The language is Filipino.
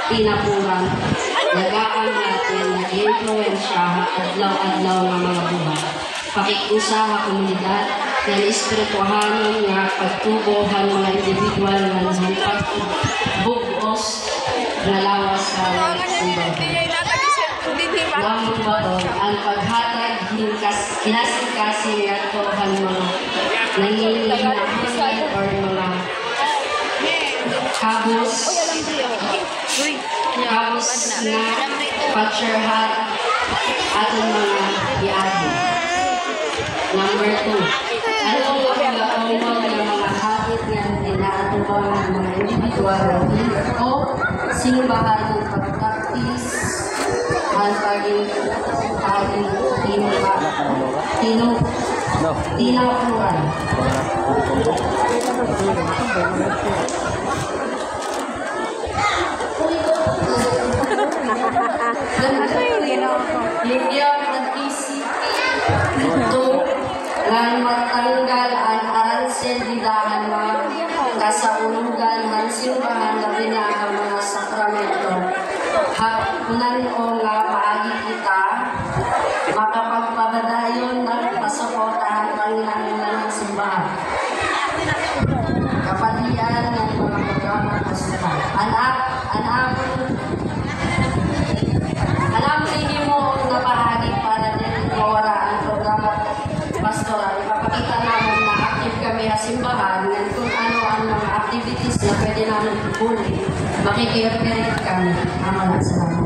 pinapuran, nagaan natin na influensya adlaw-adlaw ng mga buhay. Pakiusa nga komunidad na espirituhanon nga pagtubohan mga individual nga nahampat bugos na lawas sa simbahan. Lamang baton ang paghatag kinasing-kasing nga tohan mga nanginginahan or mga kabos na patsyahan atong mga iagi. Number 2, anong pagkakawag ng mga habit nga inaatubangan ng mga individual o simbahan ng pagtaktis ang tinapuan. Hindi mag-isip ito nang matanggal ang aransendidahan mga kasaulugan ng simbahan na binahang mga sakramento. Hapunan o nga paagi kita makapagpabadayon ng pasuportahan Panginoon ng simbahan. Kapatian ng mga programa ng simbahan. Alam hindi mo na pahagi para din mawala ang programa pastoral. Ipapakita namin na active kami sa simbahan at kung ano ang mga activities na pwede namin ipuli. Makikireferit kami. Salamat.